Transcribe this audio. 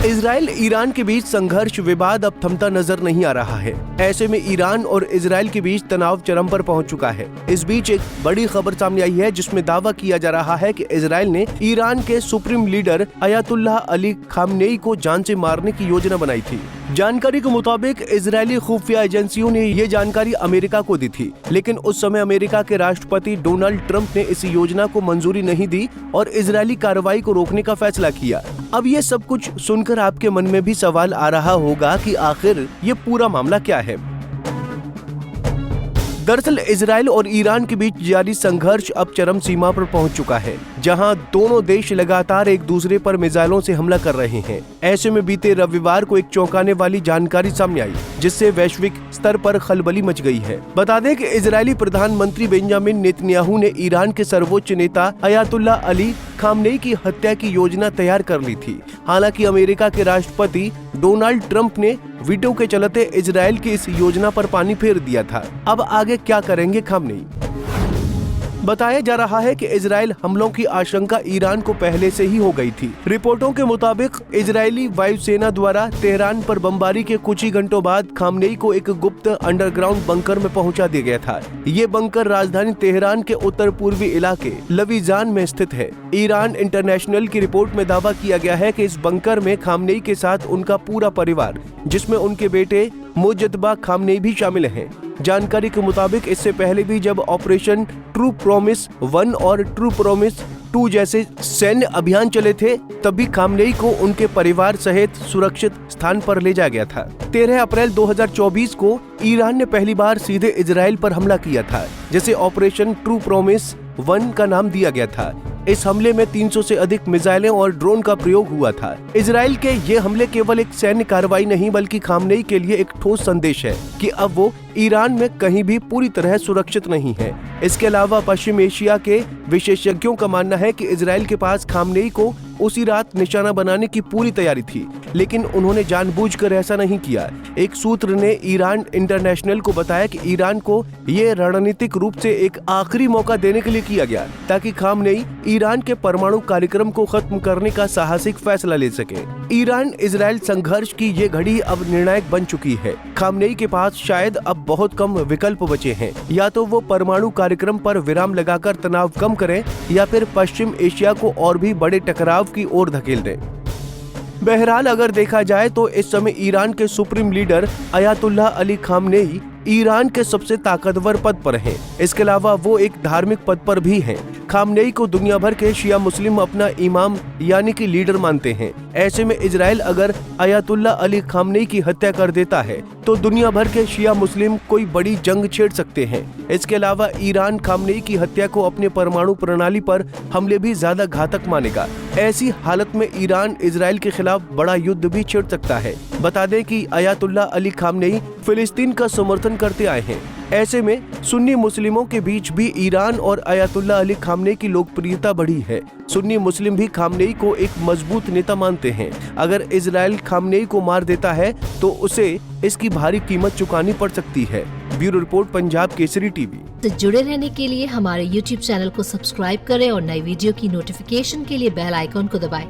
Israel Iran के बीच संघर्ष विवाद अब थमता नजर नहीं आ रहा है। ऐसे में ईरान और इजराइल के बीच तनाव चरम पर पहुंच चुका है। इस बीच एक बड़ी खबर सामने आई है जिसमें दावा किया जा रहा है कि इजराइल ने ईरान के supreme leader Ayatollah Ali Khamenei को जान से मारने की योजना बनाई थी। जानकारी के मुताबिक इजरायली खुफिया एजेंसियों ने ये जानकारी अमेरिका को दी थी, लेकिन उस समय अमेरिका के राष्ट्रपति डोनाल्ड ट्रंप ने इस योजना को मंजूरी नहीं दी और इजरायली कार्रवाई को रोकने का फैसला किया। अब ये सब कुछ सुनकर आपके मन में भी सवाल आ रहा होगा कि आखिर ये पूरा मामला क्या है। दरअसल इजराइल और ईरान के बीच जारी संघर्ष अब चरम सीमा पर पहुंच चुका है, जहां दोनों देश लगातार एक दूसरे पर मिसाइलों से हमला कर रहे हैं। ऐसे में बीते रविवार को एक चौंकाने वाली जानकारी सामने आई, जिससे वैश्विक स्तर पर खलबली मच गई है। बता दें कि इजरायली प्रधानमंत्री बेंजामिन नेतन्याहू ने ईरान के सर्वोच्च नेता अयातुल्लाह अली खामनेई की हत्या की योजना तैयार कर ली थी। हालांकि अमेरिका के राष्ट्रपति डोनाल्ड ट्रंप ने वीटो के चलते इजराइल की इस योजना पर पानी फेर दिया था। अब आगे क्या करेंगे खामनेई? बताया जा रहा है कि इजराइल हमलों की आशंका ईरान को पहले से ही हो गई थी। रिपोर्टों के मुताबिक इजरायली वायुसेना द्वारा तेहरान पर बमबारी के कुछ ही घंटों बाद खामनेई को एक गुप्त अंडरग्राउंड बंकर में पहुंचा दिया गया था। ये बंकर राजधानी तेहरान के उत्तर पूर्वी इलाके लवीजान में स्थित है। ईरान इंटरनेशनल की रिपोर्ट में दावा किया गया है कि इस बंकर में खामनेई के साथ उनका पूरा परिवार, जिसमें उनके बेटे मुजतबा खामनेई भी शामिल हैं। जानकारी के मुताबिक इससे पहले भी जब ऑपरेशन ट्रू प्रॉमिस 1 और ट्रू प्रॉमिस 2 जैसे सैन्य अभियान चले थे, तभी खामनेई को उनके परिवार सहित सुरक्षित स्थान पर ले जाया गया था। 13 अप्रैल 2024 को ईरान ने पहली बार सीधे इजराइल पर हमला किया था, जिसे ऑपरेशन ट्रू प्रॉमिस 1 का नाम दिया गया था। इस हमले में 300 से अधिक मिसाइलें और ड्रोन का प्रयोग हुआ था। इजराइल के ये हमले केवल एक सैन्य कार्रवाई नहीं, बल्कि खामनेई के लिए एक ठोस संदेश है कि अब वो ईरान में कहीं भी पूरी तरह सुरक्षित नहीं है। इसके अलावा पश्चिम एशिया के विशेषज्ञों का मानना है कि इजराइल के पास खामनेई को उसी रात निशाना बनाने की पूरी तैयारी थी, लेकिन उन्होंने जानबूझकर ऐसा नहीं किया। एक सूत्र ने ईरान इंटरनेशनल को बताया कि ईरान को ये रणनीतिक रूप से एक आखिरी मौका देने के लिए किया गया, ताकि खामनेई ईरान के परमाणु कार्यक्रम को खत्म करने का साहसिक फैसला ले सके। ईरान इजराइल संघर्ष की ये घड़ी अब निर्णायक बन चुकी है। खामनेई के पास शायद अब बहुत कम विकल्प बचे हैं। या तो वो परमाणु कार्यक्रम पर विराम लगाकर तनाव कम करें, या फिर पश्चिम एशिया को और भी बड़े टकराव की ओर धकेल दें। बहरहाल अगर देखा जाए तो इस समय ईरान के supreme leader Ayatollah Ali Khamenei Iran के सबसे ताकतवर पद पर हैं। इसके अलावा वो एक धार्मिक पद पर भी हैं। खामनेई को दुनिया भर के शिया मुस्लिम अपना इमाम यानी कि लीडर मानते हैं। ऐसे में इजराइल अगर अयातुल्लाह अली खामनेई की हत्या कर देता है तो दुनिया भर के शिया मुस्लिम कोई बड़ी जंग छेड़ सकते हैं। इसके अलावा ईरान खामनेई की हत्या को अपने परमाणु प्रणाली पर हमले भी ज्यादा घातक मानेगा। ऐसी हालत में ईरान इजराइल के खिलाफ बड़ा युद्ध भी छेड़ सकता है। बता दें कि अयातुल्लाह अली खामनेई फिलिस्तीन का समर्थन करते आए हैं। ऐसे में सुन्नी मुस्लिमों के बीच भी ईरान और अयातुल्लाह अली खामनेई की लोकप्रियता बढ़ी है। सुन्नी मुस्लिम भी खामनेई को एक मजबूत नेता मानते हैं। अगर इजराइल खामनेई को मार देता है तो उसे इसकी भारी कीमत चुकानी पड़ सकती है। Bureau report, Punjab Kesari TV. तो जुड़े रहने के लिए हमारे YouTube चैनल को सब्सक्राइब करें और नई वीडियो की नोटिफिकेशन के लिए बेल आइकॉन को दबाएं।